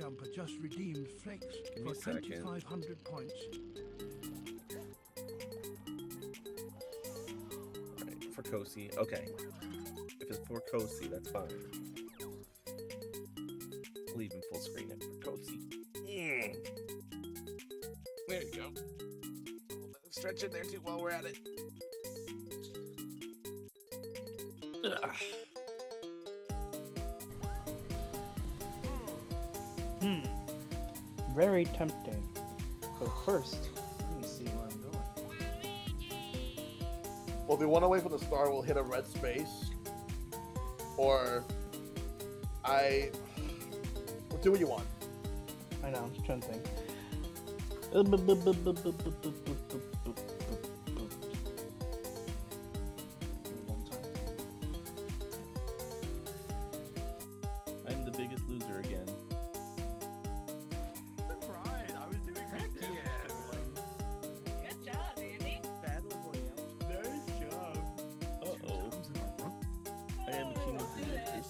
jumper just redeemed Flex for 2,500 points. Alright, for Kosi. Okay. If it's for Kosi, that's fine. I'll even full screen it for Kosi. There you go. Stretch it there too while we're at it. Ugh. Very tempting. But first, let me see where I'm going. Well, if we want to wait for the star, we'll hit a red space. Or do what you want. I know, I'm just trying to think. I'm the biggest loser again. Right, I was doing great. Good job, Andy. Nice job. Uh-oh. I am the king of the losers.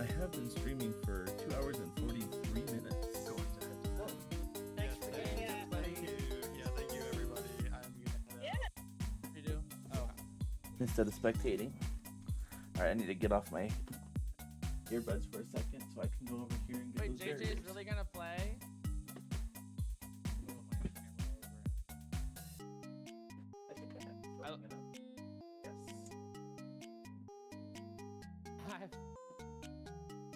I have been streaming for 2 hours and 43 minutes. Thanks for doing that. Thank you. Yeah, thank you, everybody. I'm Yeah. You do? Oh. Instead of spectating. Alright, I need to get off my earbuds for a second so I can go over here and get Wait, those JJ barriers. is really gonna play? I think I have to I- open it up. Yes.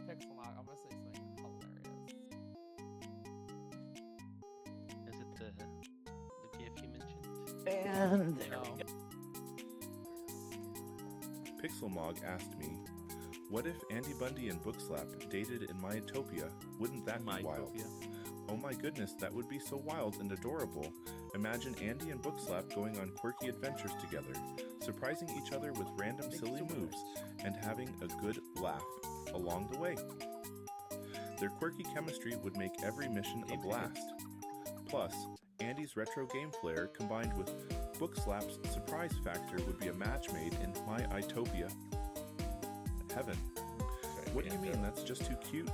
Pixel lock. I'm gonna say something hilarious. Is it the GIF you mentioned? And there No. we go. Pixelmog asked me, what if Andy Bundy and Bookslap dated in Mytopia? Wouldn't that be wild? Oh my goodness, that would be so wild and adorable. Imagine Andy and Bookslap going on quirky adventures together, surprising each other with random silly moves, and having a good laugh along the way. Their quirky chemistry would make every mission a blast. Plus, Andy's retro game flair combined with Bookslap's surprise factor would be a match made in my Itopia heaven. What do you mean? That's just too cute.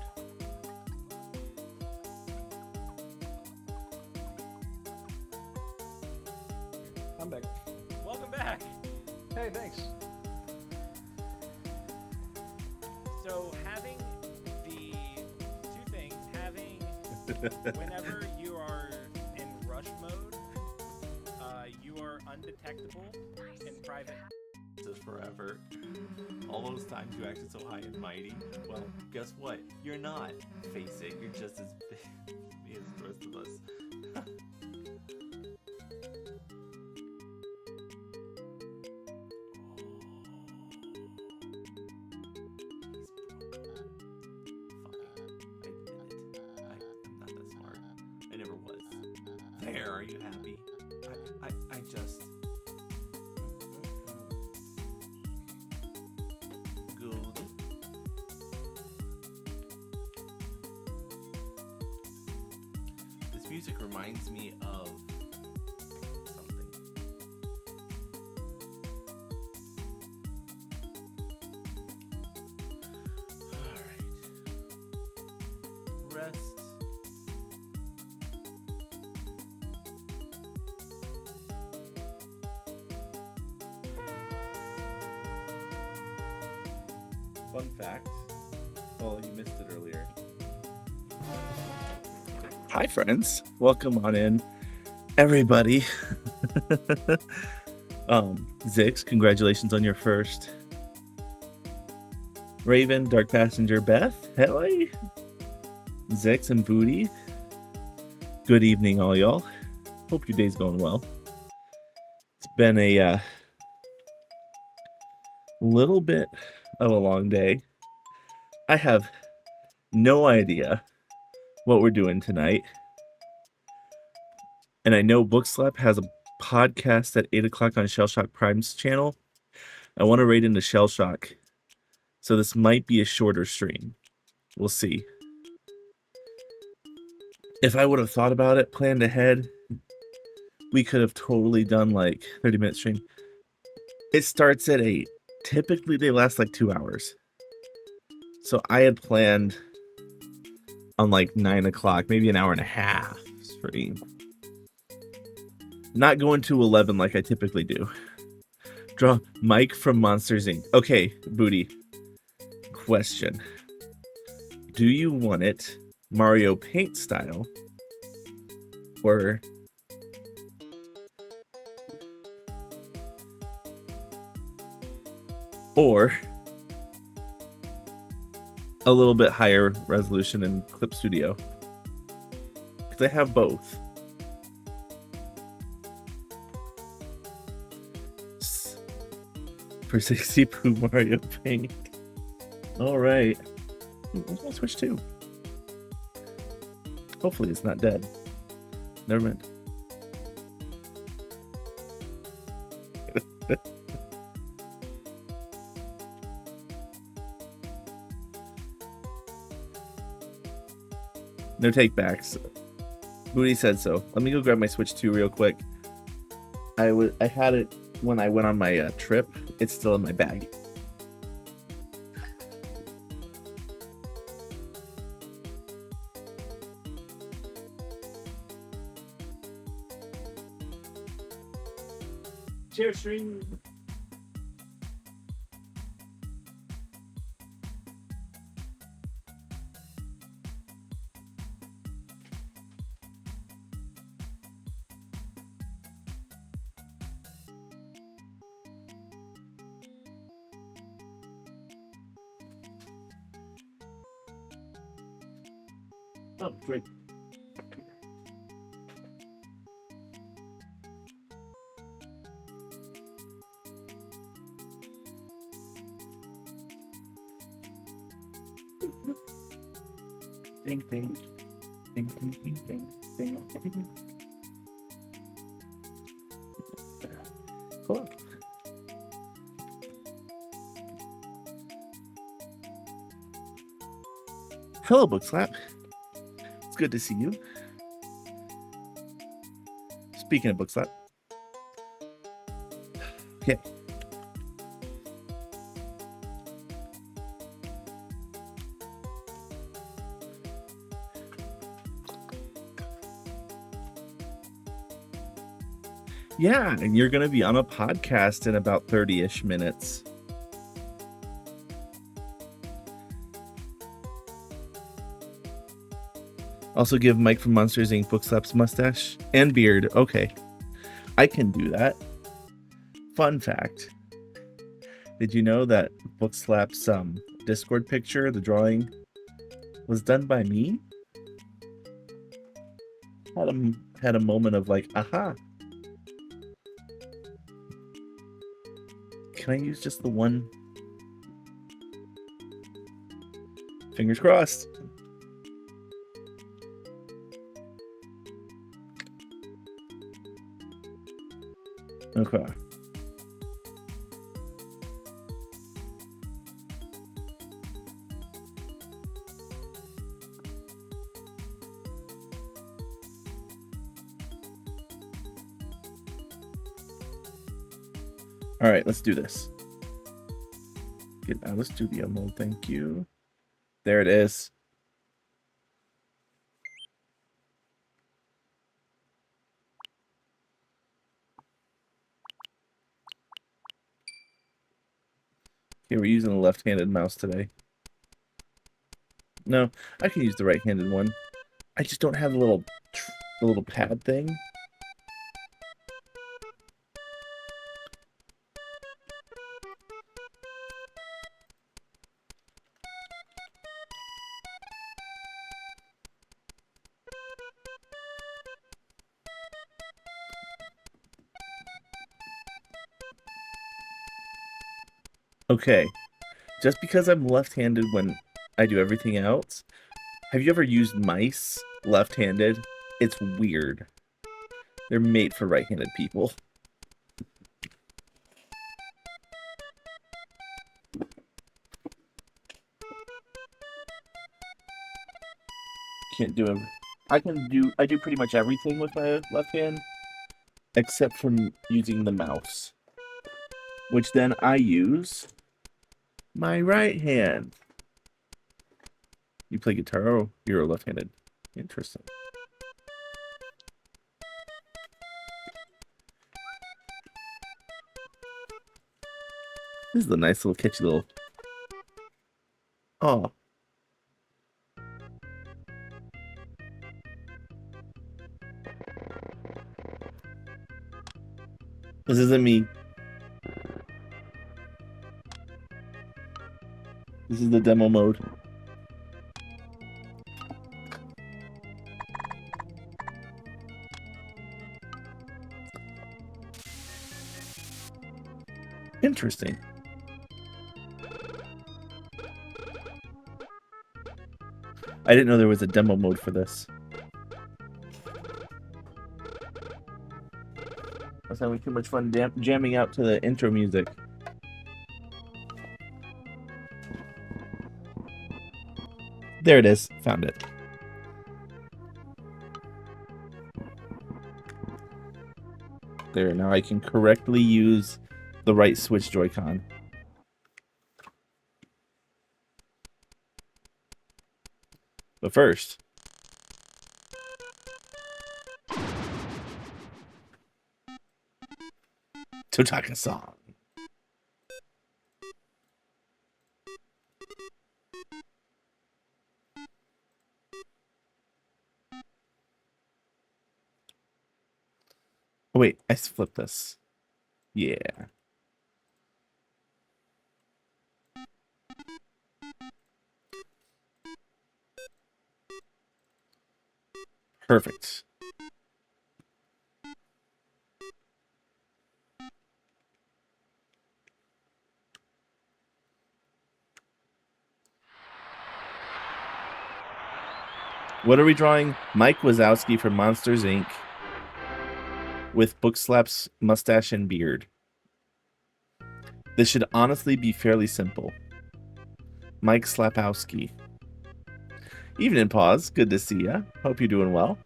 I'm back. Welcome back. Hey, thanks. So having the two things, having whenever you are in rush mode, you are undetectable in private. This forever. All those times you acted so high and mighty. Well, guess what? You're not. Face it, you're just as big as the rest of us. I'm not that smart. I never was. There, are you happy? I just... Good. This music reminds me of something. Alright. Rest. Fun fact. Oh, you missed it earlier. Hi, friends. Welcome on in, everybody. Zix, congratulations on your first. Raven, Dark Passenger, Beth, Helly, Zix, and Booty. Good evening, all y'all. Hope your day's going well. It's been a little bit of a long day. I have no idea what we're doing tonight. And I know Bookslap has a podcast at 8 o'clock on Shellshock Prime's channel. I want to raid into Shellshock. So this might be a shorter stream. We'll see. If I would have thought about it, planned ahead, we could have totally done like 30-minute stream. It starts at 8. Typically, they last like 2 hours. So I had planned on like 9 o'clock, maybe an hour and a half stream. Not going to 11 like I typically do. Draw Mike from Monsters Inc. Okay, Booty. Question. Do you want it Mario Paint style or a little bit higher resolution in Clip Studio? Because I have both. For 60 Poo Mario Paint. Alright. Where's my Switch 2? Hopefully it's not dead. Never mind. No take backs. Booty said so. Let me go grab my Switch 2 real quick. I had it when I went on my trip. It's still in my bag. Cheers, stream. Oh, great. Ding, ding. Ding, ding, ding, ding, ding, ding. Cool. Hello, Book Slap. It's good to see you. Speaking of Book Slap. Okay. Yeah, and you're going to be on a podcast in about 30-ish minutes. Also give Mike from Monsters Inc. Book Slap's mustache and beard. Okay. I can do that. Fun fact. Did you know that Book Slap's Discord picture, the drawing, was done by me? Had a moment of like, aha. Can I use just the one? Fingers crossed. Okay. All right, let's do this. Get out of studio mode, thank you. There it is. Okay, we're using a left-handed mouse today. No, I can use the right-handed one. I just don't have the little pad thing. Okay, just because I'm left-handed when I do everything else, have you ever used mice left-handed? It's weird. They're made for right-handed people. Can't do it. I do pretty much everything with my left hand, except from using the mouse. which then I use my right hand. You play guitar? Oh, you're left-handed. Interesting. This is a nice little catchy little. Oh. This isn't me. This is the demo mode. Interesting. I didn't know there was a demo mode for this. I was having too much fun jamming out to the intro music. There it is. Found it. There, now I can correctly use the right Switch Joy-Con. But first, Totaka song. Oh, wait, I flipped this. Yeah. Perfect. What are we drawing? Mike Wazowski from Monsters, Inc. with Book Slap's mustache and beard. This should honestly be fairly simple. Mike Slapowski. Evening, Pause. Good to see ya. Hope you're doing well.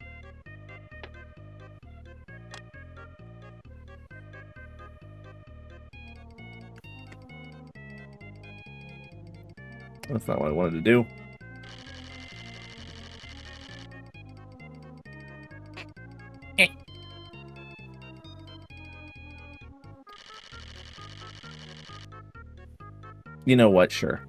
That's not what I wanted to do. You know what? Sure.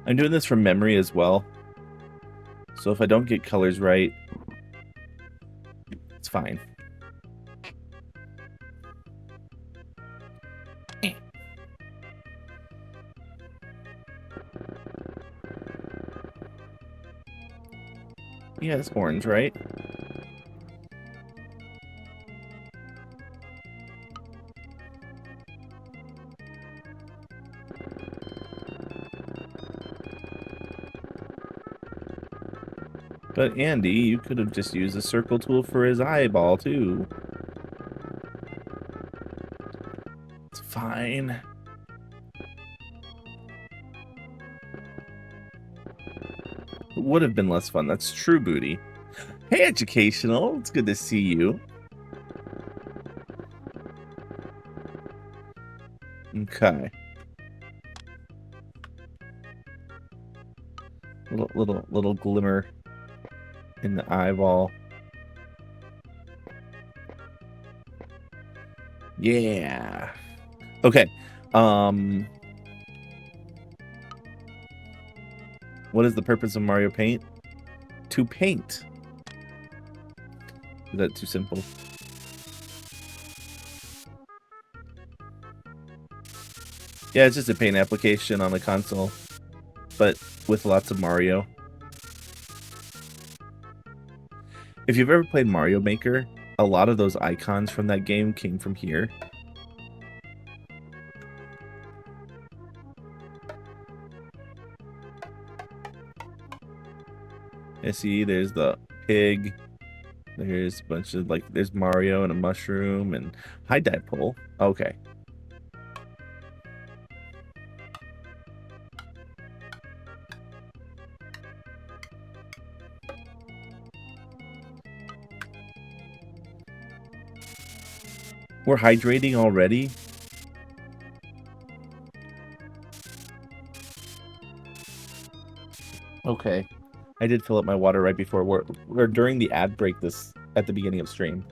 I'm doing this from memory as well. So if I don't get colors right, it's fine. Yeah, it's orange, right? But Andy, you could have just used a circle tool for his eyeball, too. It's fine. It would have been less fun. That's true, Booty. Hey, Educational. It's good to see you. Okay. Little glimmer in the eyeball. Yeah. Okay. What is the purpose of Mario Paint? To paint. Is that too simple? Yeah, it's just a paint application on the console, but with lots of Mario. If you've ever played Mario Maker, a lot of those icons from that game came from here. I see there's the pig, There's a bunch of like there's Mario and a mushroom and high dipole. Okay. We're hydrating already? Okay. I did fill up my water right before we're during the ad break this at the beginning of stream.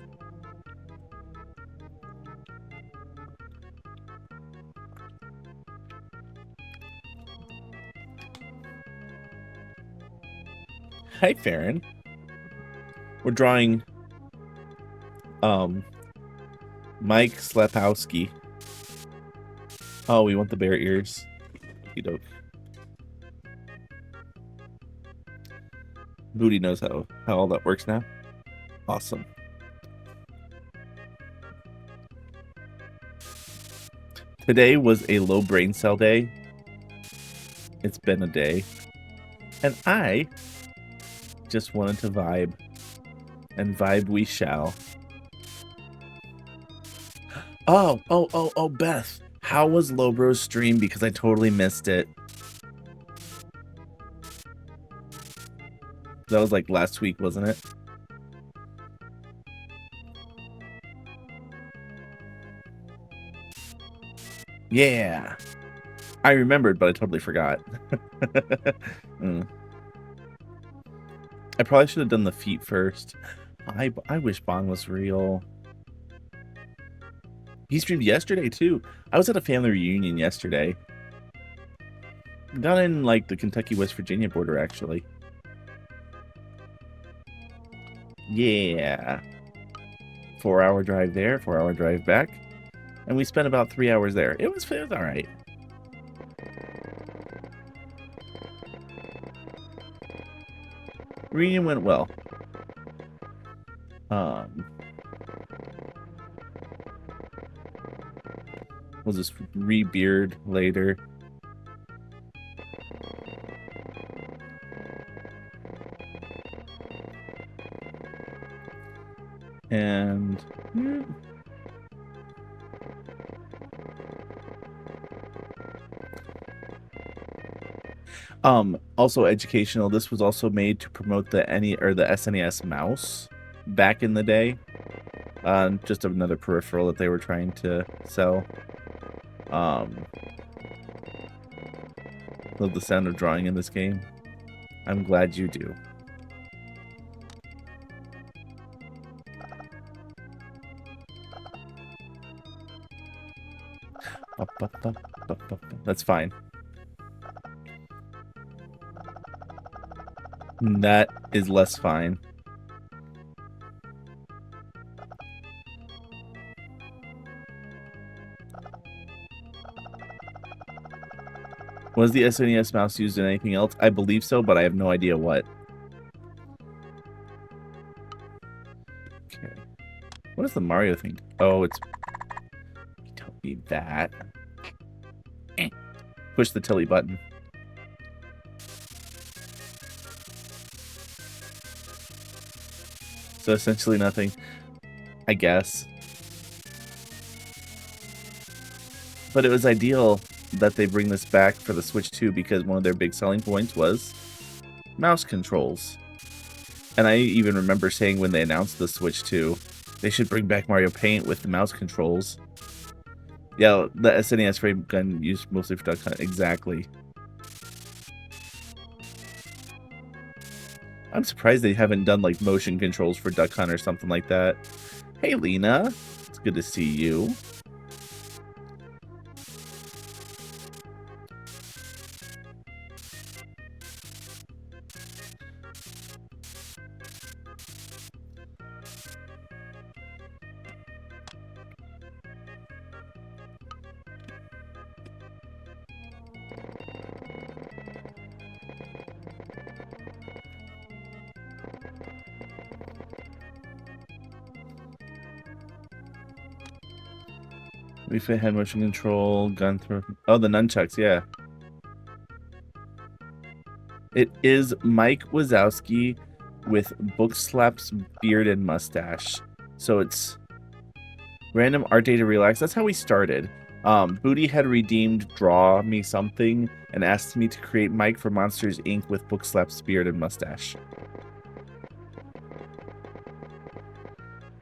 Hi, Farron. We're drawing Mike Slepowski. Oh, we want the bear ears. Okey-doke. Booty knows how all that works now. Awesome. Today was a low brain cell day. It's been a day. And I just wanted to vibe. And vibe we shall. Oh, Beth. How was Lobro's stream? Because I totally missed it. That was like last week, wasn't it? Yeah. I remembered, but I totally forgot. I probably should have done the feet first. I wish Bong was real. He streamed yesterday, too. I was at a family reunion yesterday. Down in, like, the Kentucky-West Virginia border, actually. Yeah. 4-hour drive there, 4-hour drive back. And we spent about 3 hours there. It was all right. Reunion went well. We'll just re-beard later. And also educational. This was also made to promote the SNES mouse back in the day. Just another peripheral that they were trying to sell. Love the sound of drawing in this game. I'm glad you do. That's fine. That is less fine. Was the SNES mouse used in anything else? I believe so, but I have no idea what. Okay. What is the Mario thing? Oh, it's... You don't need that. Push the Tilly button. So essentially nothing, I guess. But it was ideal that they bring this back for the Switch 2 because one of their big selling points was mouse controls. And I even remember saying when they announced the Switch 2, they should bring back Mario Paint with the mouse controls. Yeah, the SNES frame gun used mostly for Duck Hunt. Exactly. I'm surprised they haven't done like motion controls for Duck Hunt or something like that. Hey, Lena. It's good to see you. We fit head motion control, gun throw. Oh, the nunchucks, yeah. It is Mike Wazowski with book slaps, beard, and mustache. So it's random art data relax. That's how we started. Booty had redeemed Draw Me Something and asked me to create Mike for Monsters Inc. with book slaps, beard, and mustache.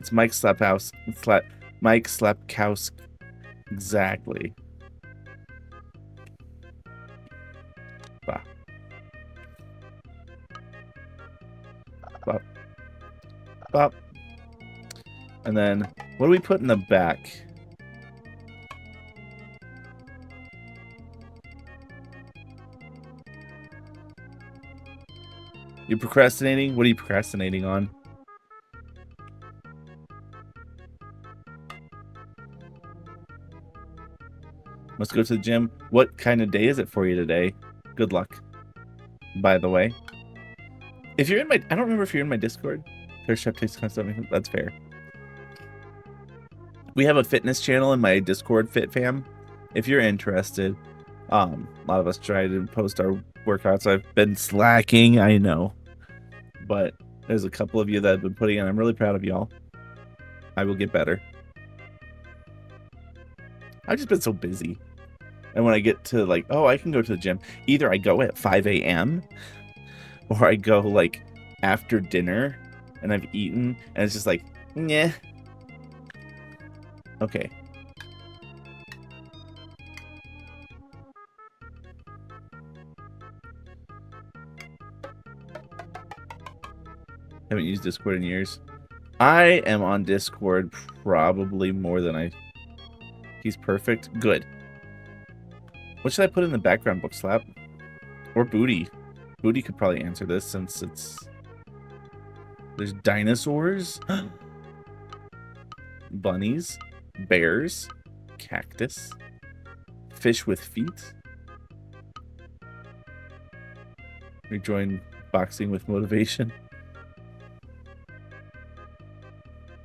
It's Mike Slaphouse. Mike Slapkowski. Exactly. Bah. Bop. Bop. And then, what do we put in the back? You procrastinating? What are you procrastinating on? Must go to the gym. What kind of day is it for you today? Good luck. By the way. If you're in my... I don't remember if you're in my Discord. Thirst Trap takes constant... That's fair. We have a fitness channel in my Discord, FitFam. If you're interested. A lot of us try to post our workouts. I've been slacking, I know. But there's a couple of you that have been putting in. I'm really proud of y'all. I will get better. I've just been so busy. And when I get to like, oh, I can go to the gym. Either I go at 5 a.m. or I go like after dinner and I've eaten and it's just like, yeah. Okay. Haven't used Discord in years. I am on Discord probably more than I... He's perfect. Good. What should I put in the background, book slap? Or Booty? Booty could probably answer this since it's... There's dinosaurs. Bunnies. Bears. Cactus. Fish with feet. Rejoin boxing with motivation.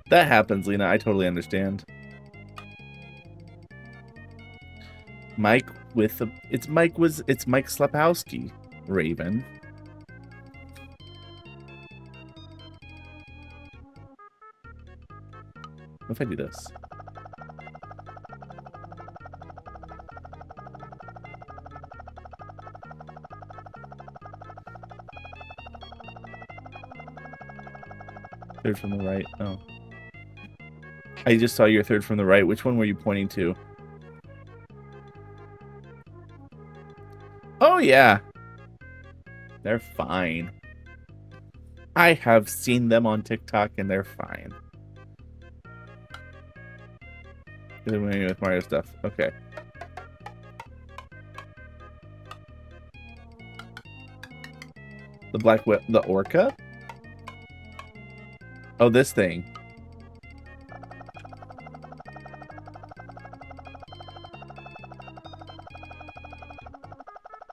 That happens, Lena. I totally understand. Mike with the... It's Mike Slapowski. Raven. What if I do this? Third from the right. Oh. I just saw your third from the right. Which one were you pointing to? Oh, yeah. They're fine. I have seen them on TikTok, and they're fine. With Mario stuff. Okay. The black whip, the orca? Oh, this thing.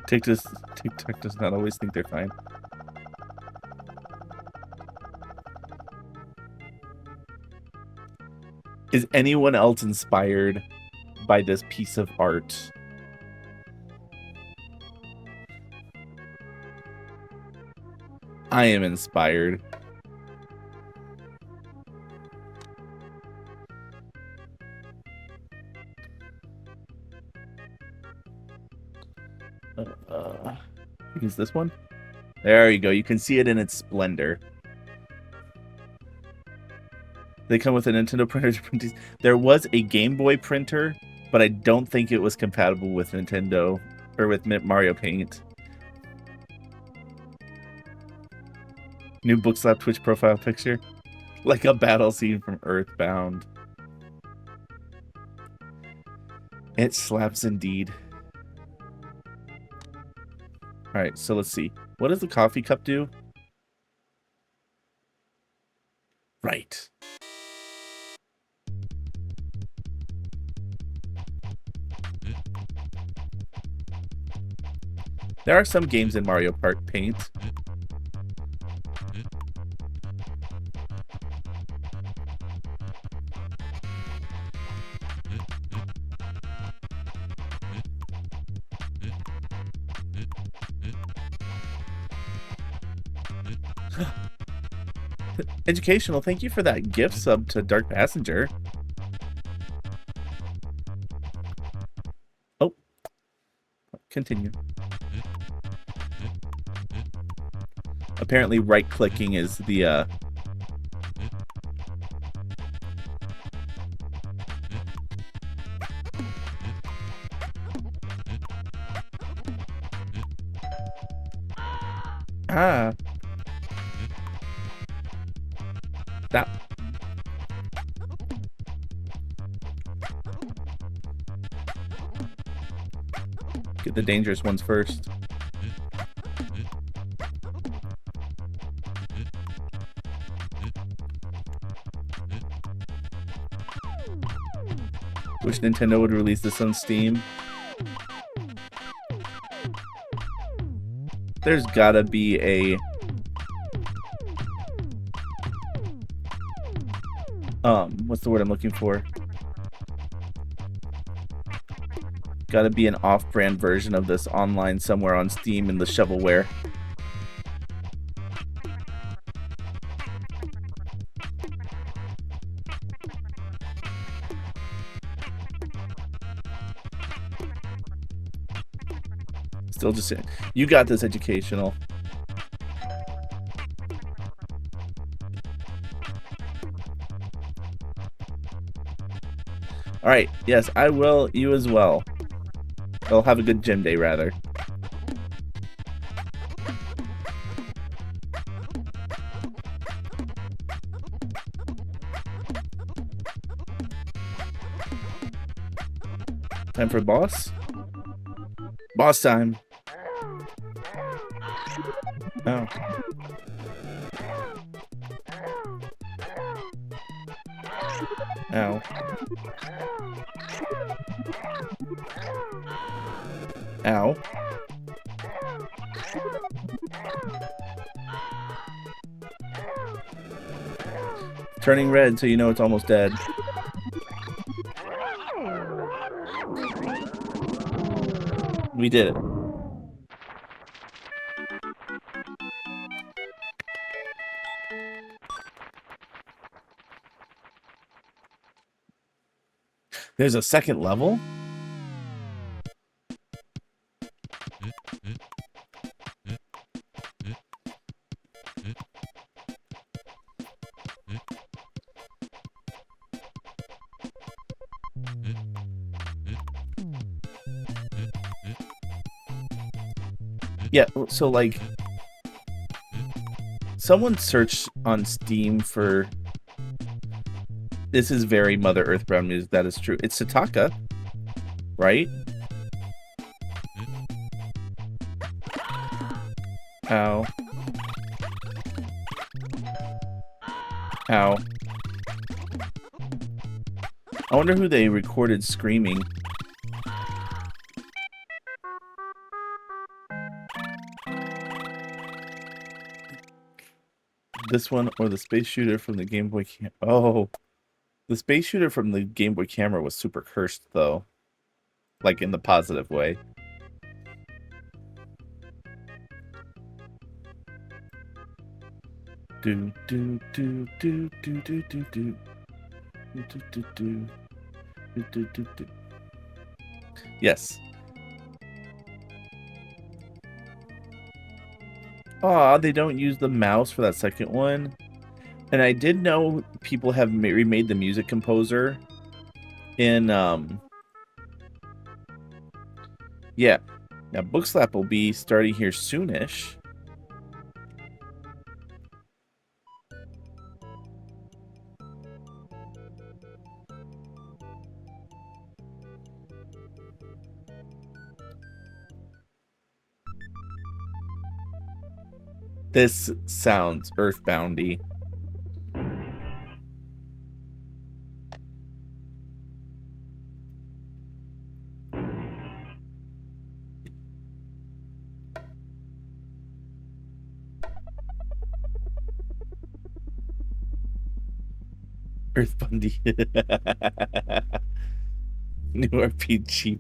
TikTok does not always think they're fine. Is anyone else inspired by this piece of art? I am inspired. Is this one? There you go. You can see it in its splendor. They come with a Nintendo printer to print these. There was a Game Boy printer, but I don't think it was compatible with Nintendo or with Mario Paint. New book slap Twitch profile picture. Like a battle scene from Earthbound. It slaps indeed. Alright, so let's see. What does the coffee cup do? Right. There are some games in Mario Kart Paint. Educational, thank you for that gift sub to Dark Passenger. Oh. Continue. Apparently right-clicking is the, Ah. That. Get the dangerous ones first. Wish Nintendo would release this on Steam. There's gotta be a what's the word I'm looking for? Gotta be an off-brand version of this online somewhere on Steam in the shovelware. Still just saying, you got this, Educational. All right, yes, I will. You as well. I'll have a good gym day, rather. Time for boss? Boss time. Oh. Ow. Ow. Turning red so you know it's almost dead. We did it. There's a second level? Yeah, so like someone searched on Steam for this is very Mother Earth Brown news, that is true. It's Sataka, right? Ow. Ow. I wonder who they recorded screaming. This one or the space shooter from the Game Boy Camera. Oh, the space shooter from the Game Boy Camera was super cursed, though. Like in the positive way. Do do do do do do do do do do do do do do. Yes. Aw, they don't use the mouse for that second one. And I did know people have remade the music composer in, yeah. Now, Bookslap will be starting here soonish. This sounds earthboundy. Earth Bundy. New RPG.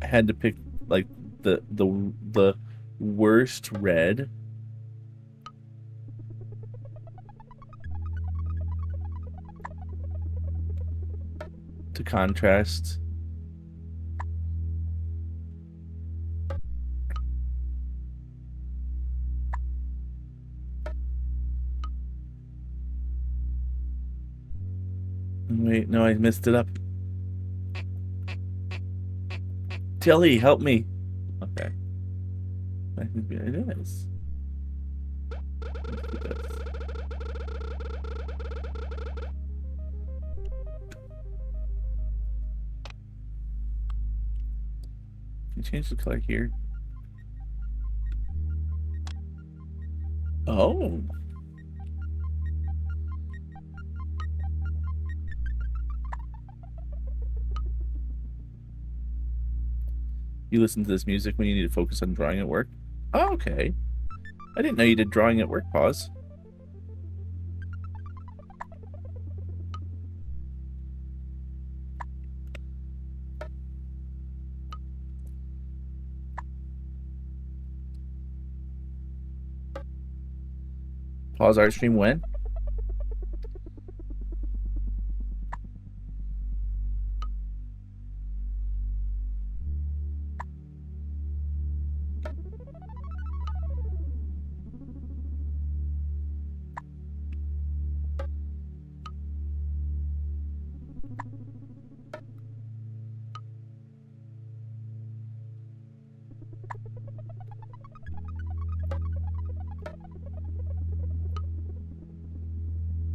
I had to pick like the worst red. To contrast. Wait, no, I messed it up. Tilly, help me. Okay. I think it is. Can you change the color here? Oh. You listen to this music when you need to focus on drawing at work? Oh, okay. I didn't know you did drawing at work, pause. Pause art stream when?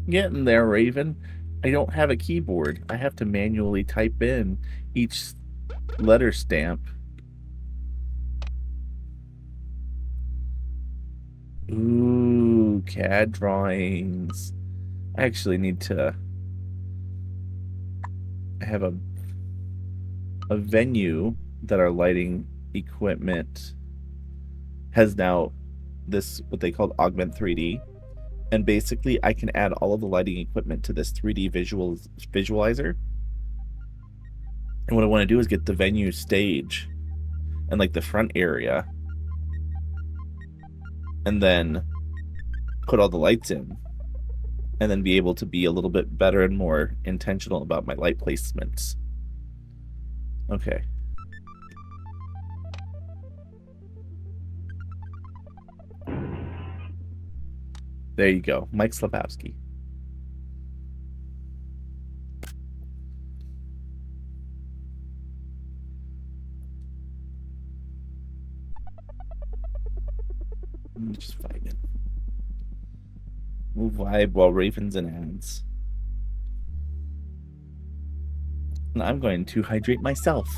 Getting there, Raven. I don't have a keyboard. I have to manually type in each letter stamp. Ooh, CAD drawings. I actually need to have a venue that our lighting equipment has now this what they call Augment 3D. And basically, I can add all of the lighting equipment to this 3D visualizer. And what I want to do is get the venue stage and like the front area. And then put all the lights in. And then be able to be a little bit better and more intentional about my light placements. Okay. There you go, Mike Slavowski. Just fight it. Move vibe while Ravens and ads. And I'm going to hydrate myself.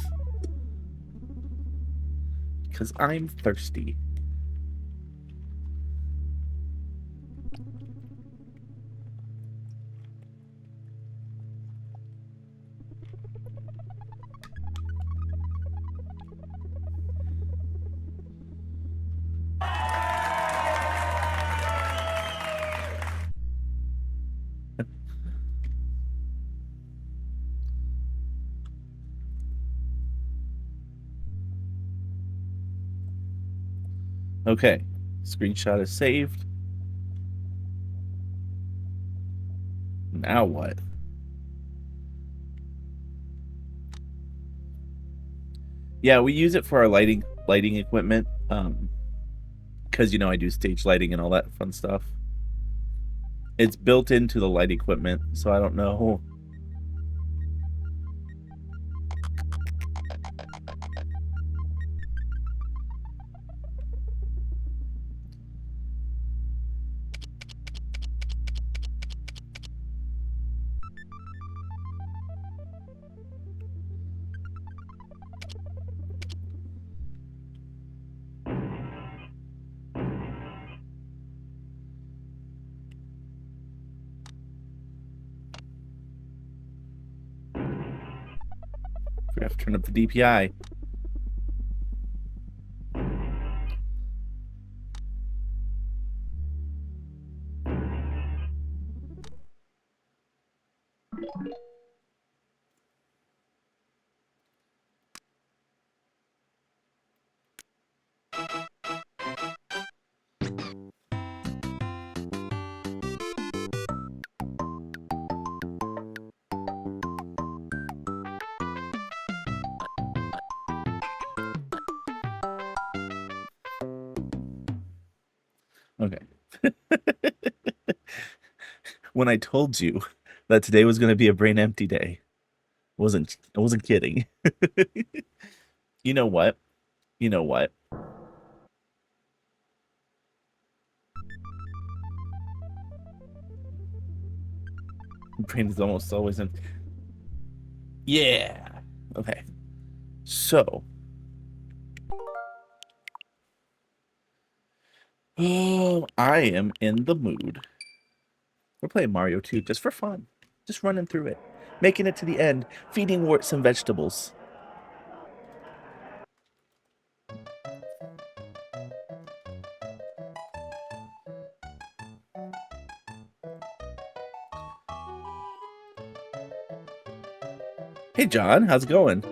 Because I'm thirsty. Okay, screenshot is saved. Now what? Yeah, we use it for our lighting equipment. Because you know I do stage lighting and all that fun stuff. It's built into the light equipment, so I don't know. I have to turn up the DPI. Okay. When I told you that today was going to be a brain empty day, I wasn't kidding. You know what? You know what? Brain is almost always empty. Yeah. Okay. So. Oh, I am in the mood. We're playing Mario 2 just for fun. Just running through it. Making it to the end. Feeding warts and vegetables. Hey, John. How's it going?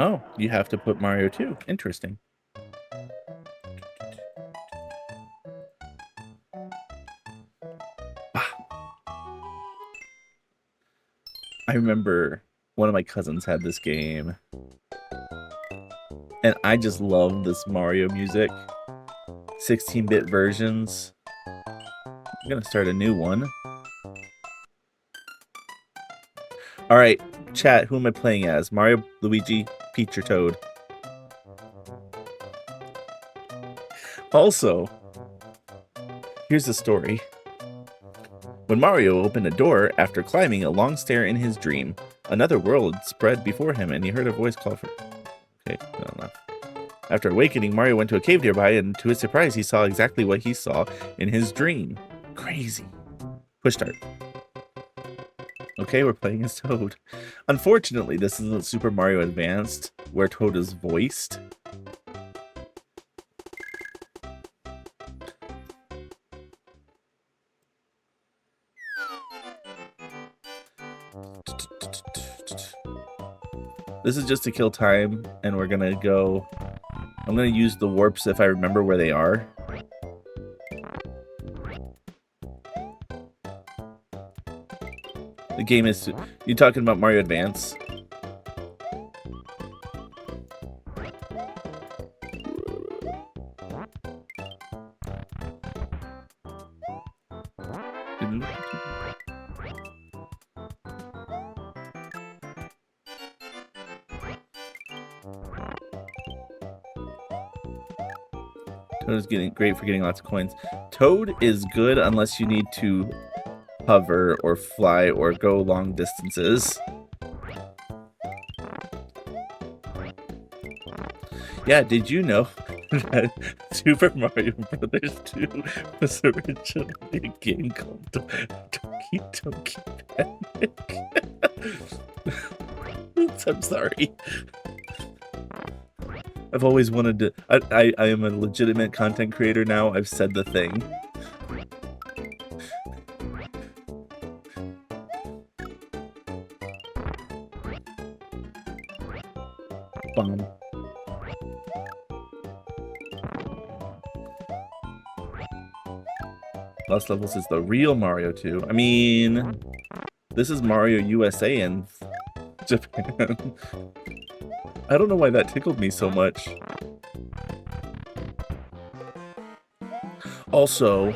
Oh, you have to put Mario 2. Interesting. I remember one of my cousins had this game. And I just love this Mario music. 16-bit versions. I'm going to start a new one. All right, chat, who am I playing as? Mario, Luigi, Peach, or Toad? Also, here's the story. When Mario opened a door after climbing a long stair in his dream, another world spread before him and he heard a voice call for... Okay, no, no. After awakening, Mario went to a cave nearby and to his surprise, he saw exactly what he saw in his dream. Crazy. Push start. Okay, we're playing as Toad. Unfortunately, this isn't Super Mario Advanced, where Toad is voiced. This is just to kill time, and we're gonna go... I'm gonna use the warps if I remember where they are. The game is... You talking about Mario Advance? Toad is great for getting lots of coins. Toad is good unless you need to hover or fly or go long distances. Yeah, did you know that Super Mario Brothers 2 was originally a game called Doki Doki Panic? I'm sorry. I've always wanted to... I am a legitimate content creator now. I've said the thing. Bomb. Lost Levels is the real Mario 2. I mean, this is Mario USA in Japan. I don't know why that tickled me so much. Also,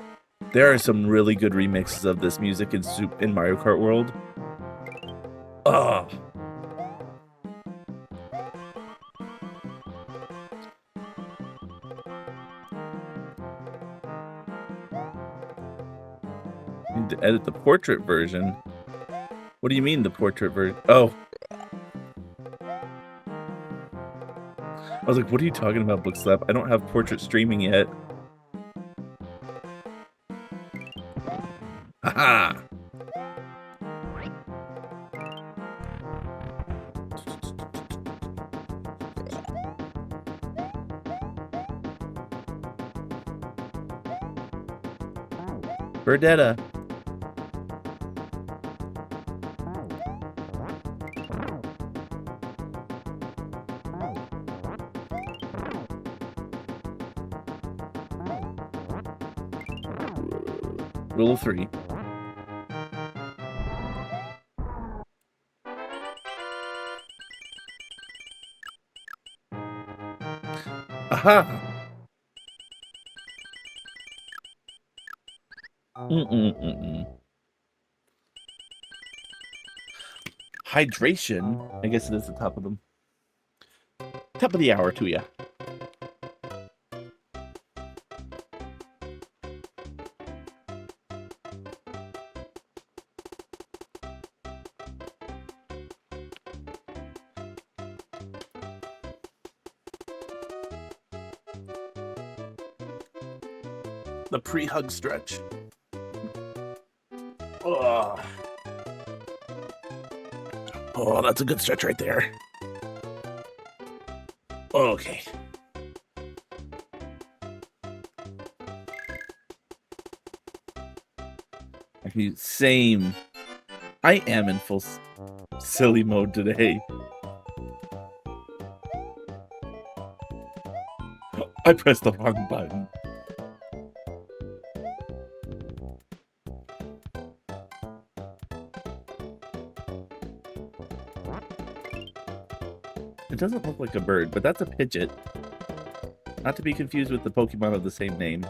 there are some really good remixes of this music in Mario Kart World. Ugh. Need to edit the portrait version. What do you mean the portrait version? Oh. I was like, what are you talking about, Bookslap? I don't have portrait streaming yet. Birdetta. Rule of 3. Aha! Hydration. I guess it is the top of them. Top of the hour to ya. The pre-hug stretch. Oh, that's a good stretch right there. Okay. Actually, same. I am in full silly mode today. I pressed the wrong button. It doesn't look like a bird, but that's a Pidgeot. Not to be confused with the Pokemon of the same name.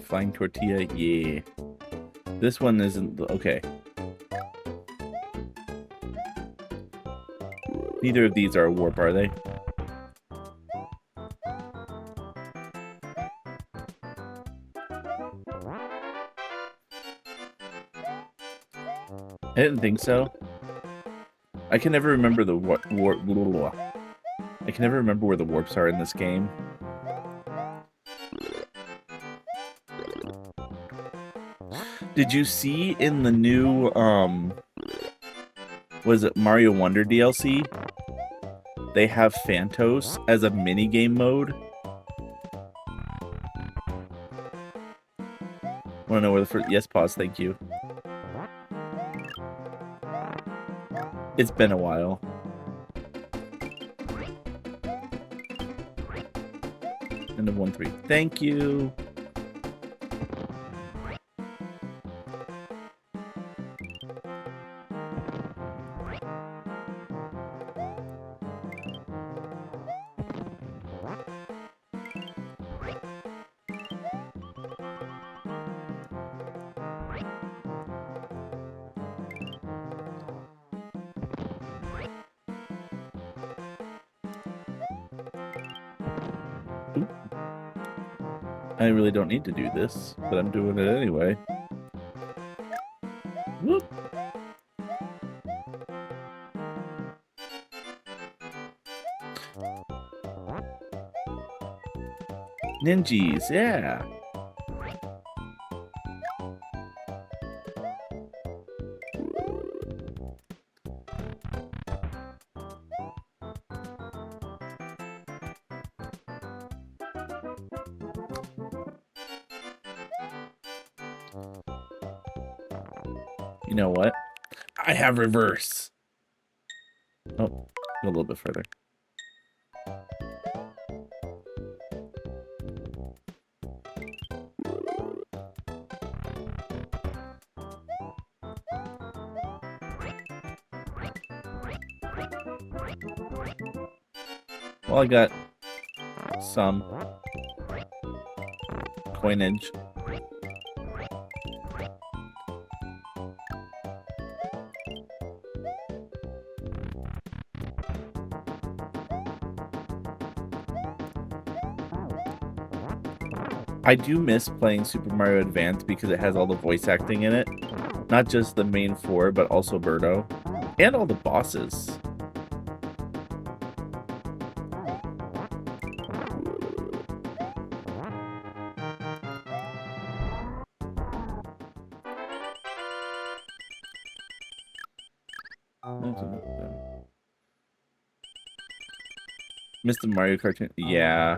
Flying tortilla, yeah. This one isn't okay. Neither of these are a warp, are they? I didn't think so. I can never remember the warp. I can never remember where the warps are in this game. Did you see in the new was it Mario Wonder DLC? They have Phantos as a minigame mode. Wanna know where the first yes, pause, thank you. It's been a while. End of 1-3. Thank you. I really don't need to do this, but I'm doing it anyway. Whoop. Ninjas, yeah. You know what? I have reverse. Oh, go a little bit further. Well, I got some coinage. I do miss playing Super Mario Advance because it has all the voice acting in it. Not just the main four, but also Birdo. And all the bosses. Missed the Mario cartoon. Yeah.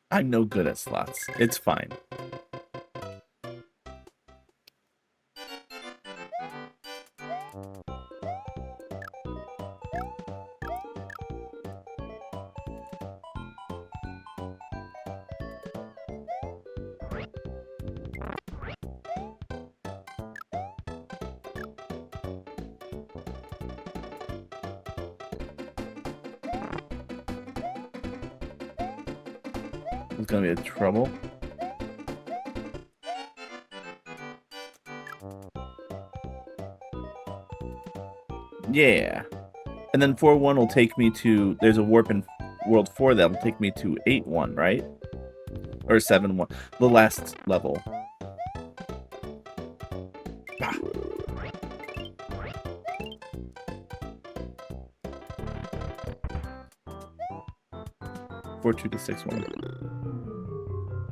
I'm no good at slots. It's fine. It's gonna be a trouble. Yeah. And then 4-1 will take me to, there's a warp in World 4 that'll take me to 8-1, right? Or 7-1. The last level. Ah. 4-2 to 6-1.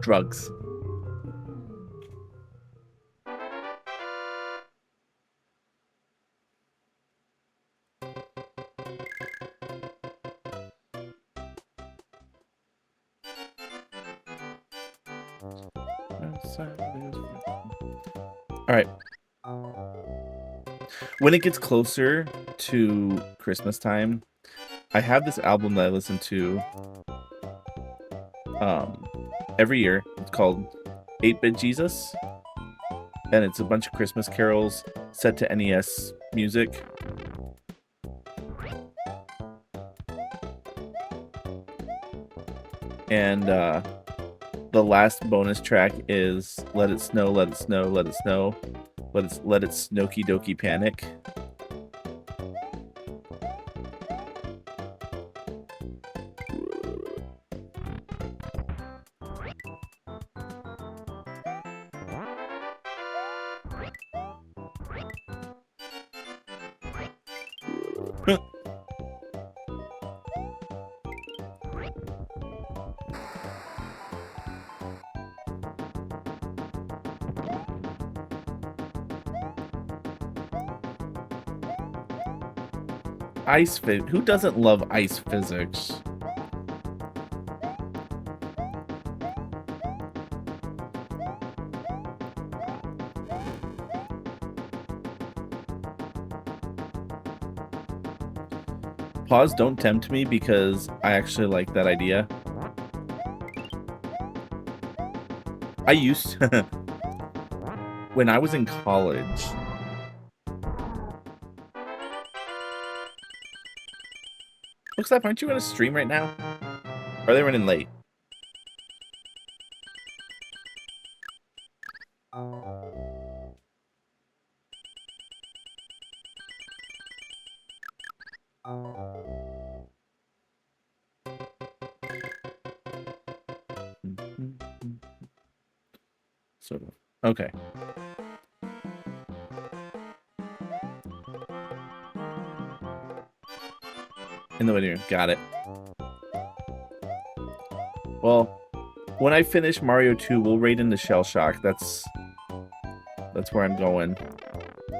Drugs. Alright. When it gets closer to Christmas time, I have this album that I listen to every year. It's called 8-Bit Jesus. And it's a bunch of Christmas carols set to NES music. And the last bonus track is Let It Snow, Let It Snow, Let It Snow. Let it Snowky Dokey Panic. Ice physics. Who doesn't love ice physics? Pause, don't tempt me because I actually like that idea. I used to, when I was in college. Looks like, aren't you on a stream right now? Or are they running late? Sort of. Okay. In the living room. Got it. Well, when I finish Mario 2, we'll raid into Shell Shock. That's where I'm going.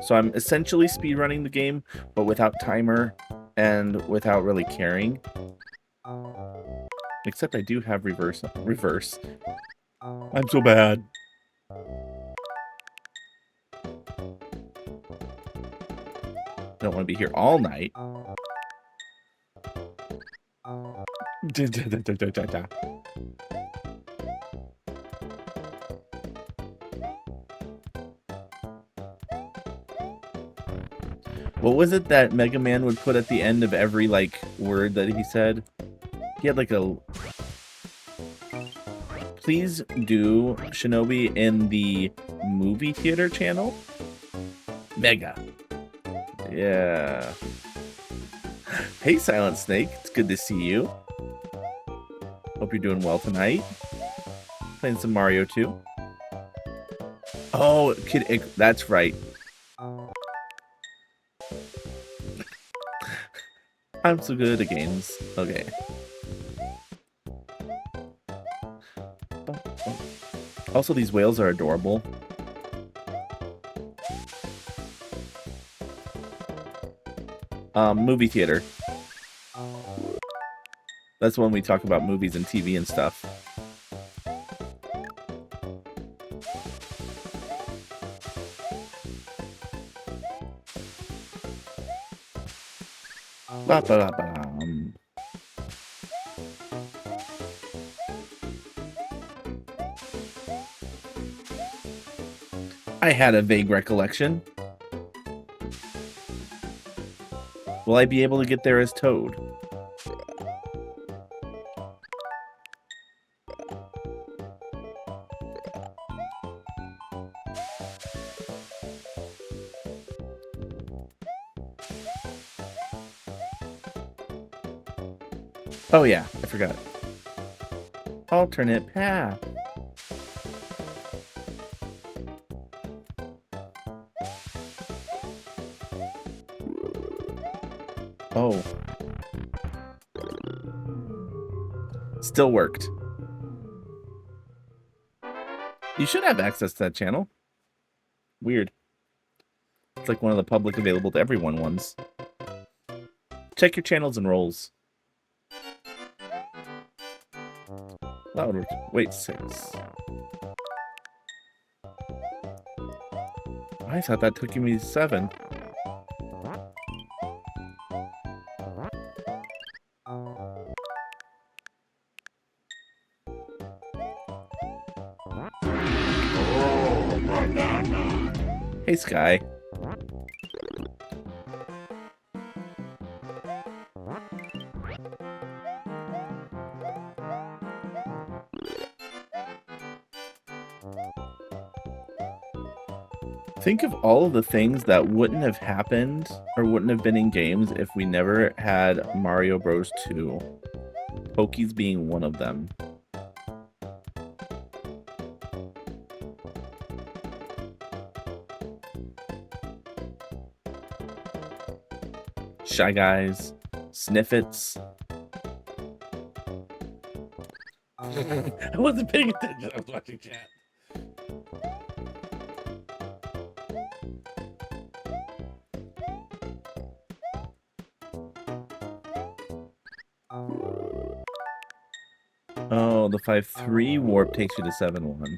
So I'm essentially speedrunning the game, but without timer and without really caring. Except I do have reverse. I'm so bad. Don't want to be here all night. What was it that Mega Man would put at the end of every, like, word that he said? He had, like, a... Please do Shinobi in the movie theater channel? Mega. Yeah. Hey, Silent Snake. It's good to see you. Hope you're doing well tonight. Playing some Mario too. Oh, Kid, that's right. I'm so good at games. Okay. Also, these whales are adorable. Movie theater. That's when we talk about movies and TV and stuff. Ba -ba -ba -bum. I had a vague recollection. Will I be able to get there as Toad? Oh yeah, I forgot. Alternate path. Oh. Still worked. You should have access to that channel. Weird. It's like one of the public available to everyone ones. Check your channels and roles. That would work. Wait, 6. I thought that took me to 7. Hey, Sky. Think of all of the things that wouldn't have happened or wouldn't have been in games if we never had Mario Bros. 2. Pokies being one of them. Shy Guys, Sniffits. I wasn't paying attention. I was watching chat. Oh, the 5-3 warp takes you to 7-1.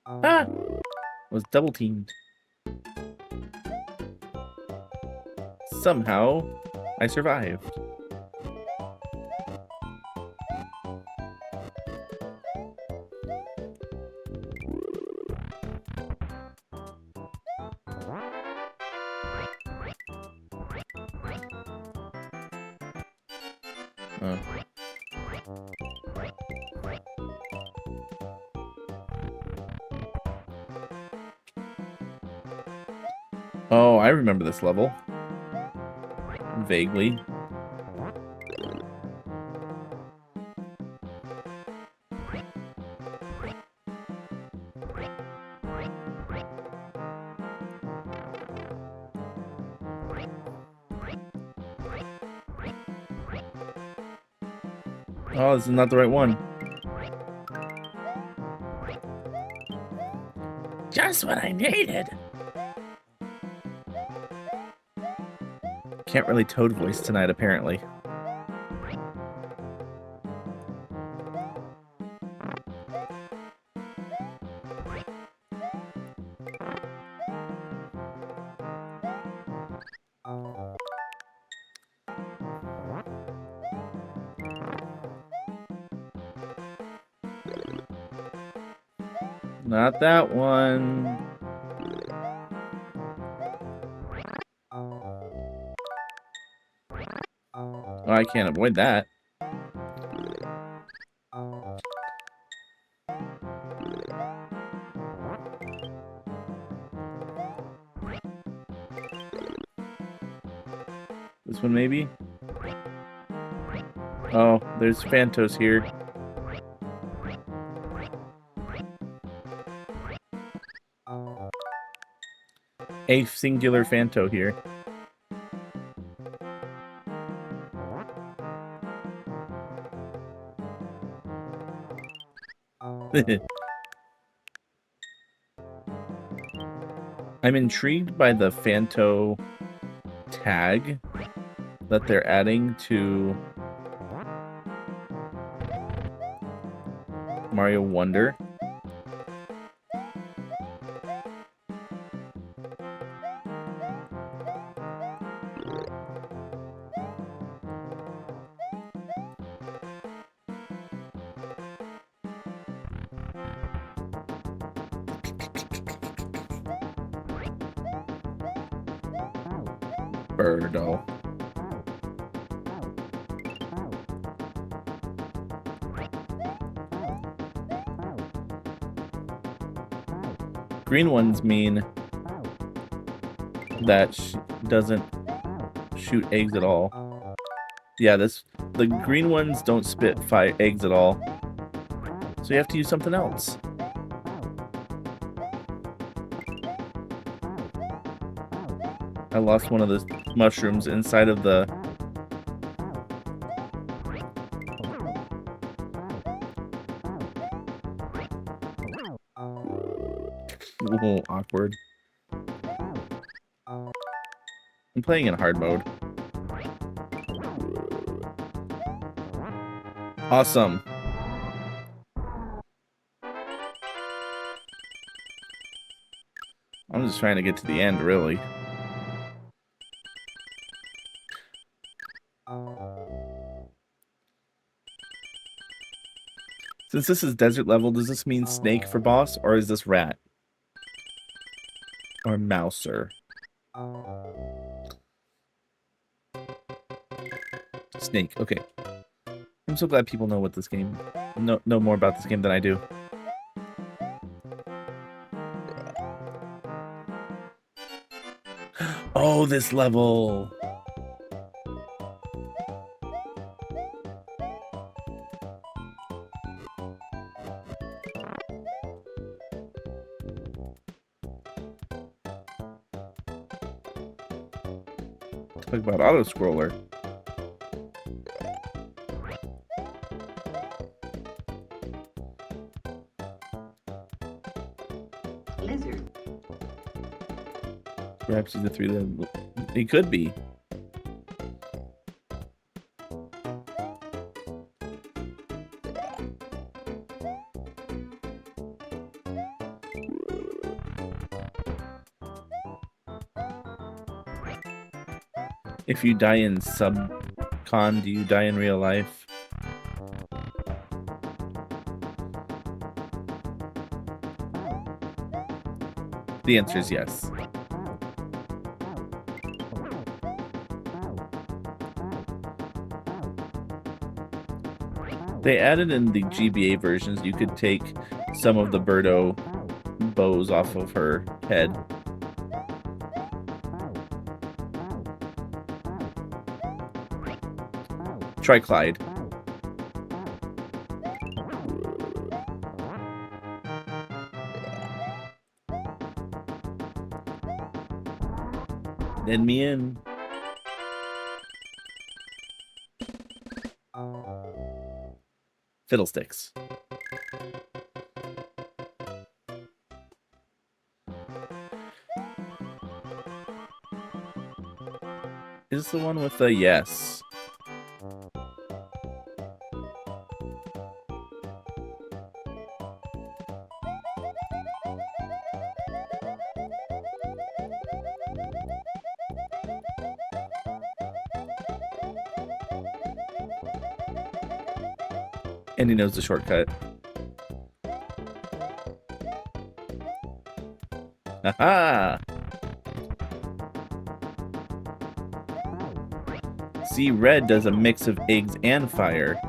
Ah! Was double teamed. Somehow, I survived. Oh, I remember this level. Vaguely. Oh, this is not the right one. Just what I needed. Can't really Toad voice tonight, apparently. Not that one. Oh, I can't avoid that. This one maybe? Oh, there's Phantos here. A singular Phanto here. I'm intrigued by the Phanto tag that they're adding to Mario Wonder. Birdo. Green ones mean that doesn't shoot eggs at all. Yeah, the green ones don't spit eggs at all. So you have to use something else. I lost one of the mushrooms inside of the... Ooh, awkward. I'm playing in hard mode. Awesome. I'm just trying to get to the end, really. Since this is desert level, does this mean snake for boss, or is this rat? Or mouser? Snake, okay. I'm so glad people know what this game... know more about this game than I do. Oh, this level! Talk about auto-scroller. Lizard. Perhaps he's the three that... He could be. If you die in subcon, do you die in real life? The answer is yes. They added in the GBA versions, you could take some of the Birdo bows off of her head. Try Clyde. Then me in. Fiddlesticks. Is this the one with the yes? And he knows the shortcut. Haha! See, red does a mix of eggs and fire.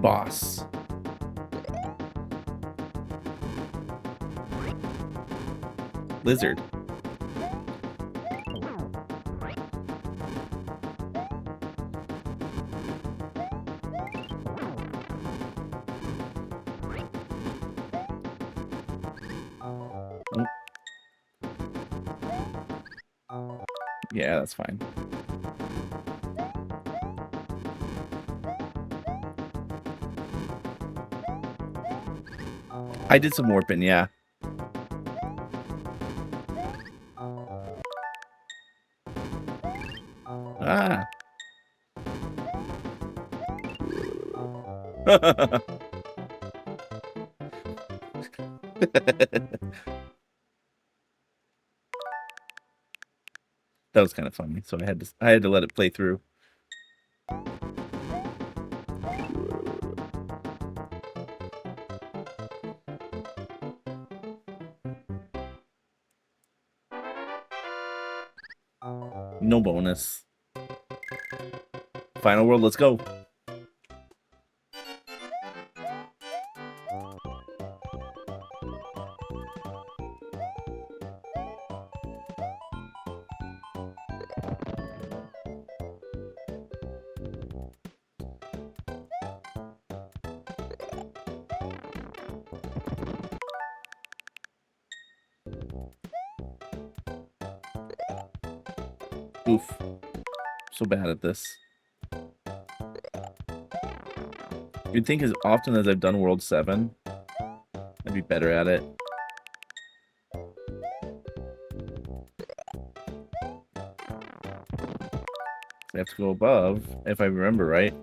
Boss. Lizard. Mm. Yeah, that's fine. I did some warping, yeah. Ah. That was kind of funny, so I had to let it play through. No bonus. Final world, let's go. Oof. So bad at this. You'd think as often as I've done World 7, I'd be better at it. I have to go above, if I remember right.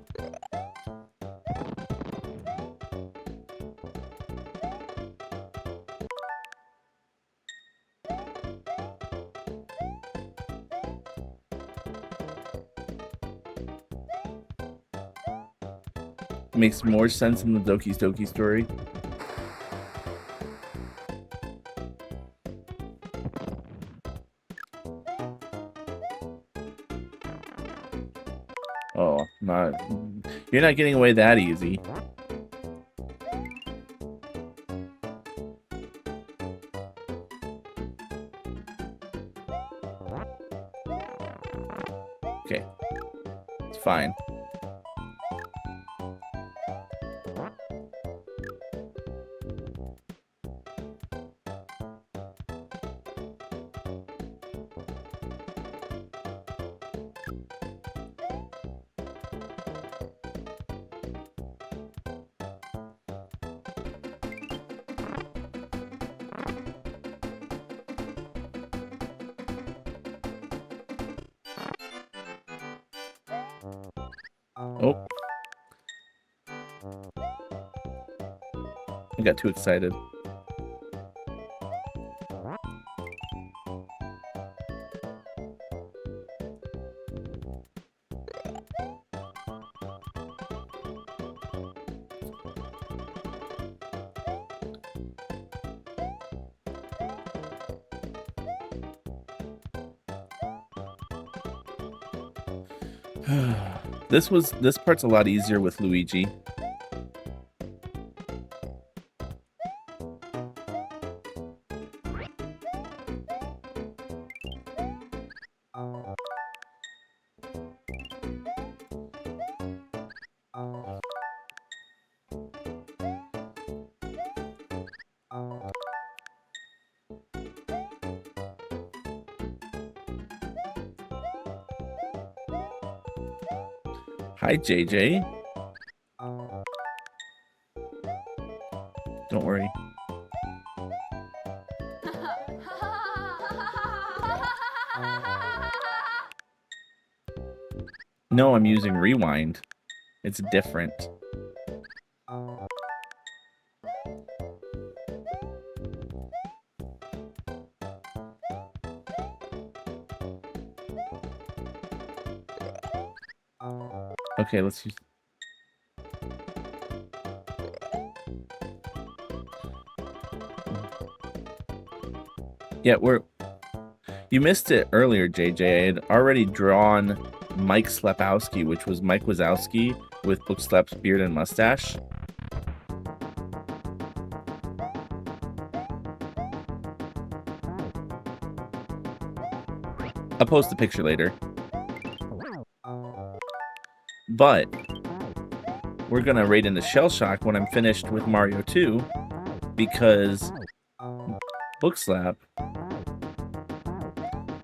Makes more sense in the Doki's Doki story. Oh, you're not getting away that easy. Okay. It's fine. Oh. I got too excited. This part's a lot easier with Luigi. Hi, JJ. Don't worry. No, I'm using rewind. It's different. Okay, let's use... Yeah, you missed it earlier, JJ. I had already drawn Mike Slepowski, which was Mike Wazowski with Book Slap's beard and mustache. I'll post the picture later. But we're gonna raid into Shell Shock when I'm finished with Mario 2 because Book Slap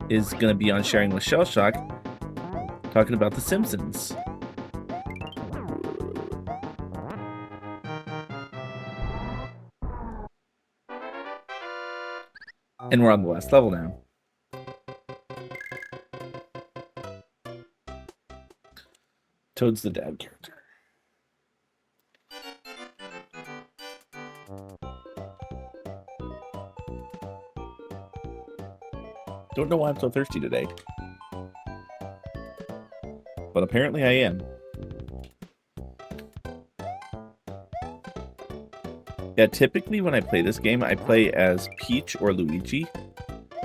is gonna be on Sharing with Shell Shock talking about The Simpsons. And we're on the last level now. Toad's the dad character. Don't know why I'm so thirsty today. But apparently I am. Yeah, typically when I play this game, I play as Peach or Luigi.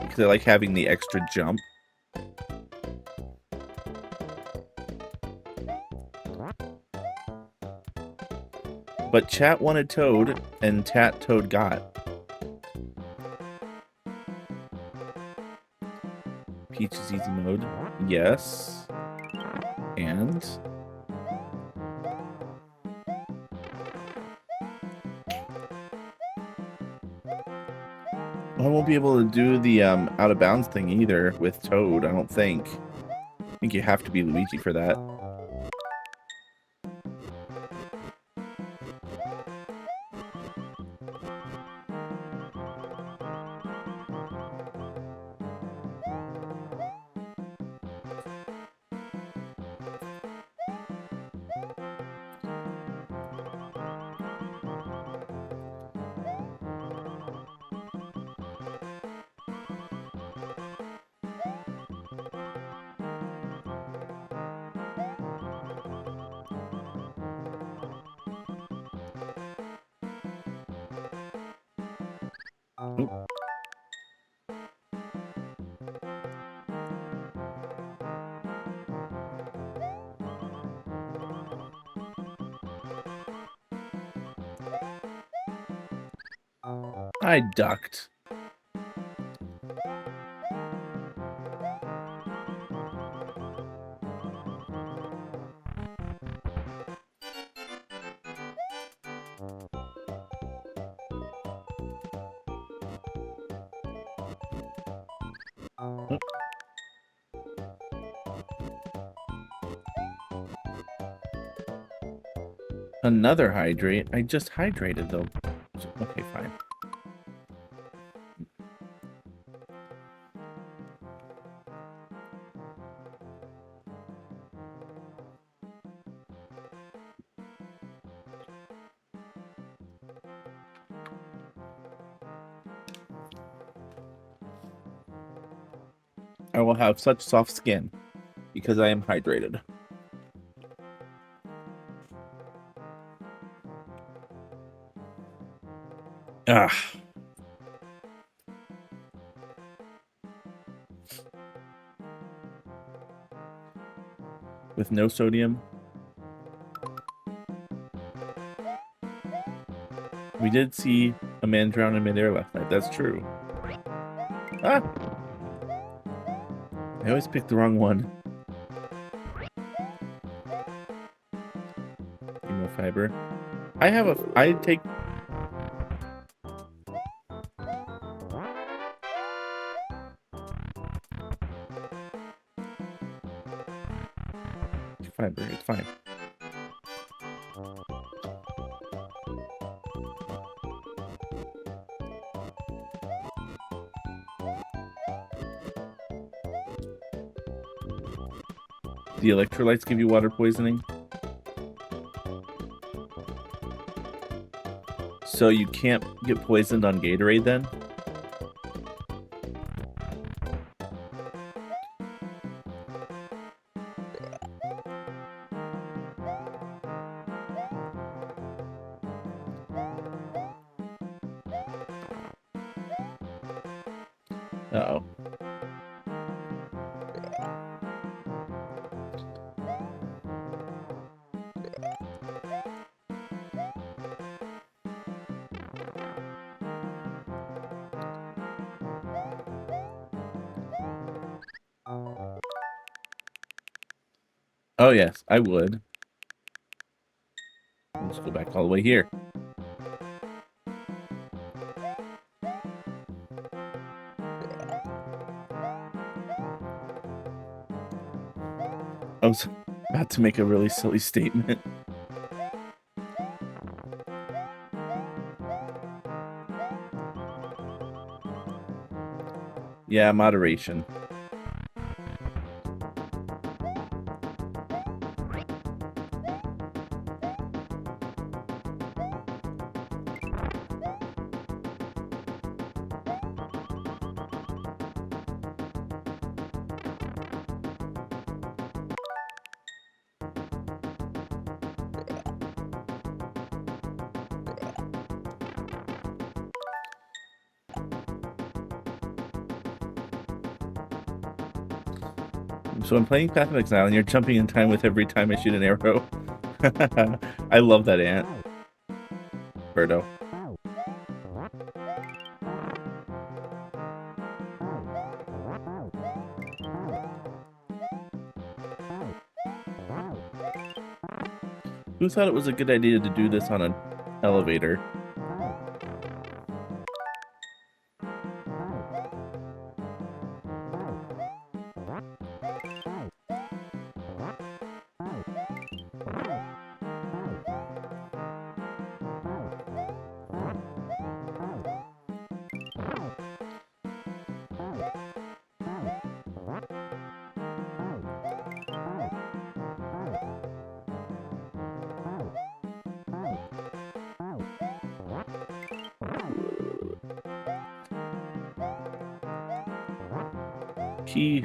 Because I like having the extra jump. But chat wanted Toad, and Toad got. Peach is easy mode. Yes. And... I won't be able to do the out of bounds thing either with Toad, I don't think. I think you have to be Luigi for that. Oop. I ducked. Oh. Another hydrate. I just hydrated though. Okay, fine. I will have such soft skin because I am hydrated. Ah. With no sodium. We did see a man drown in midair last night. That's true. Ah! I always pick the wrong one. Emo fiber. I take... Fiber, it's fine. The electrolytes give you water poisoning. So you can't get poisoned on Gatorade then? Uh-oh. Oh, yes, I would. Let's go back all the way here. I was about to make a really silly statement. Yeah, moderation. So I'm playing Path of Exile, and you're jumping in time with every time I shoot an arrow. I love that ant. Birdo. Who thought it was a good idea to do this on an elevator? Key.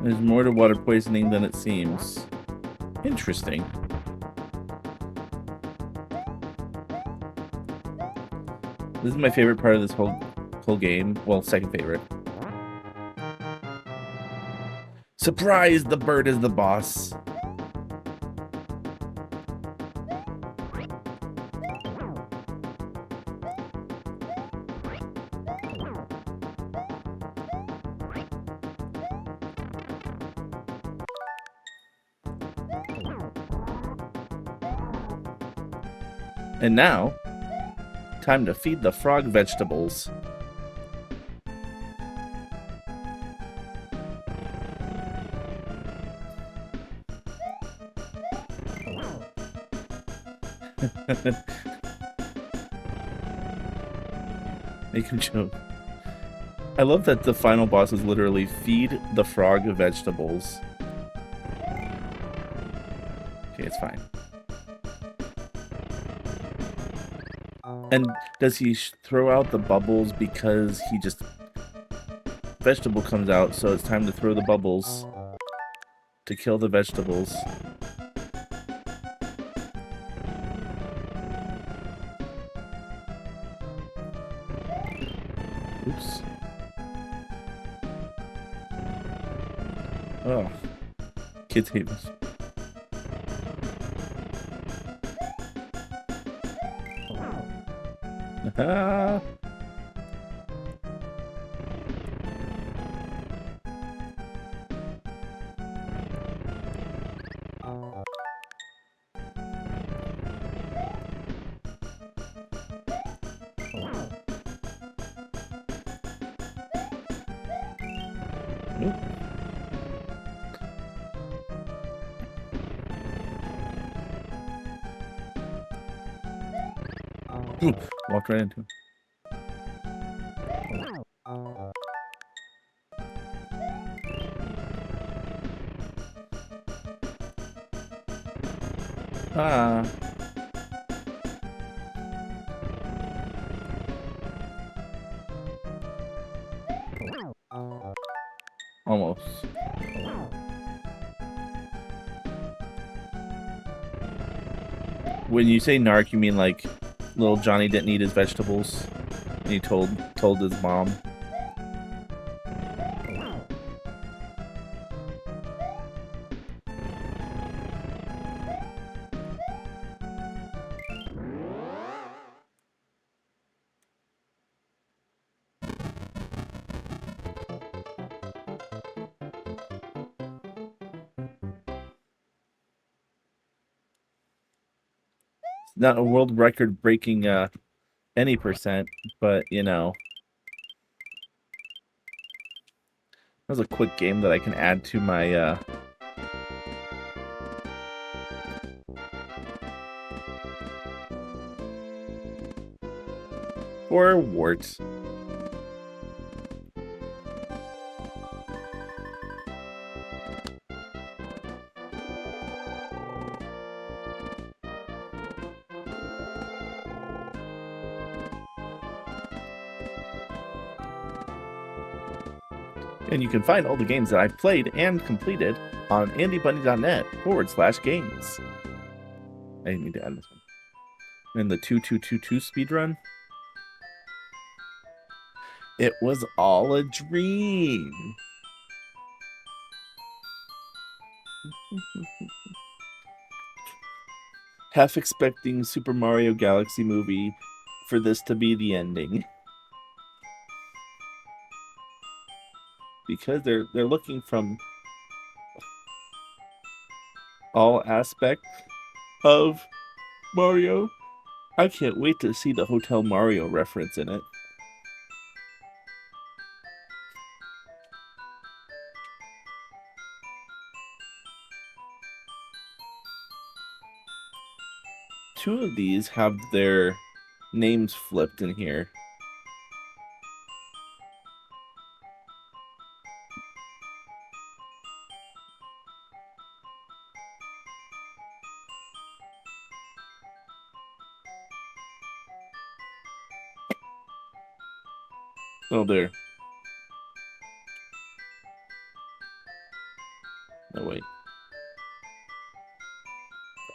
There's more to water poisoning than it seems. Interesting. This is my favorite part of this whole game. Well, second favorite. Surprise! The bird is the boss. And now, time to feed the frog vegetables. Make him choke. I love that the final boss is literally feed the frog vegetables. Okay, it's fine. And does he throw out the bubbles because he just... Vegetable comes out, so it's time to throw the bubbles to kill the vegetables. Oops. Oh. Kids hate this. Ah. Nope. Ooh, walked right into him. Ah. Almost. When you say narc, you mean like little Johnny didn't eat his vegetables and he told his mom. Not a world record breaking any percent, but you know, that was a quick game that I can add to my or wart. And you can find all the games that I've played and completed on andybundy.net/games. I need to add this one. And the 2222 speedrun. It was all a dream. Half expecting Super Mario Galaxy movie for this to be the ending. Because they're looking from all aspects of Mario. I can't wait to see the Hotel Mario reference in it. Two of these have their names flipped in here. Oh, there. No, wait.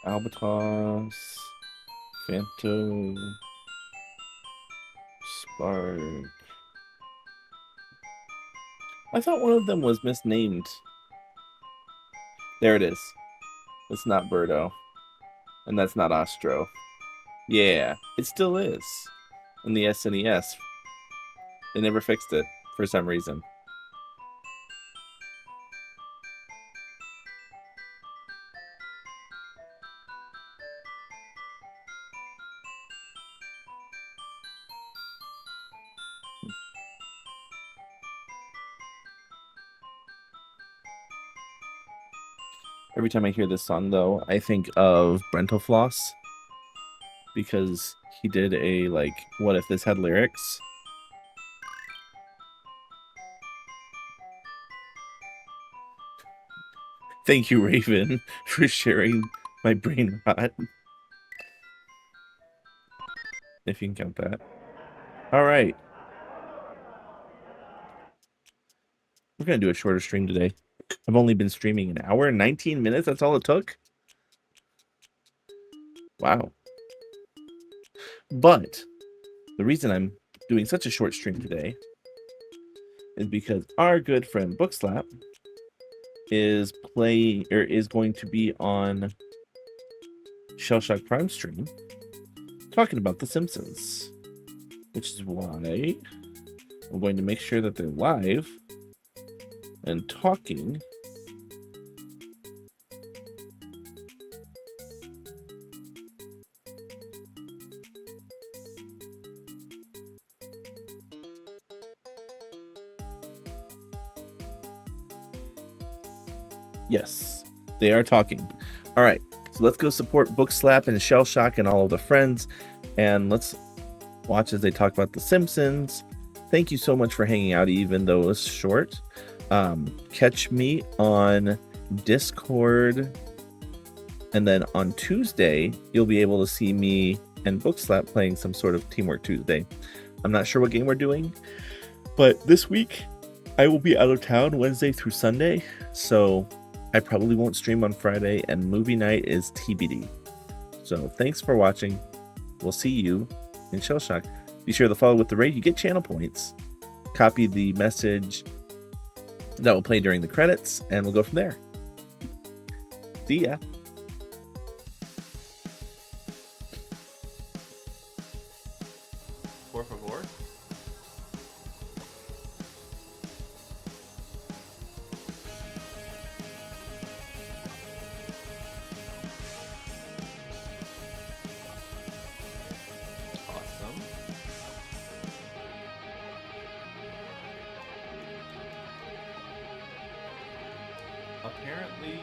Albatross, Phantom, Spark. I thought one of them was misnamed. There it is. It's not Birdo. And that's not Ostro. Yeah, it still is. In the SNES. They never fixed it for some reason. Every time I hear this song, though, I think of Brentalfloss. Because he did a, like, what if this had lyrics? Thank you, Raven, for sharing my brain rot. If you can count that. All right. We're going to do a shorter stream today. I've only been streaming an hour and 19 minutes. That's all it took? Wow. But the reason I'm doing such a short stream today is because our good friend Bookslap is going to be on Shellshock Prime stream talking about The Simpsons, which is why I'm going to make sure that they're live and talking. Yes, they are talking. All right, so let's go support Bookslap and Shellshock and all of the friends, and let's watch as they talk about The Simpsons. Thank you so much for hanging out, even though it was short. Catch me on Discord, and then on Tuesday, you'll be able to see me and Bookslap playing some sort of Teamwork Tuesday. I'm not sure what game we're doing, but this week, I will be out of town Wednesday through Sunday, so I probably won't stream on Friday, and movie night is TBD. So thanks for watching. We'll see you in Shellshock. Be sure to follow with the raid. You get channel points. Copy the message that will play during the credits, and we'll go from there. See ya. Por favor. apparently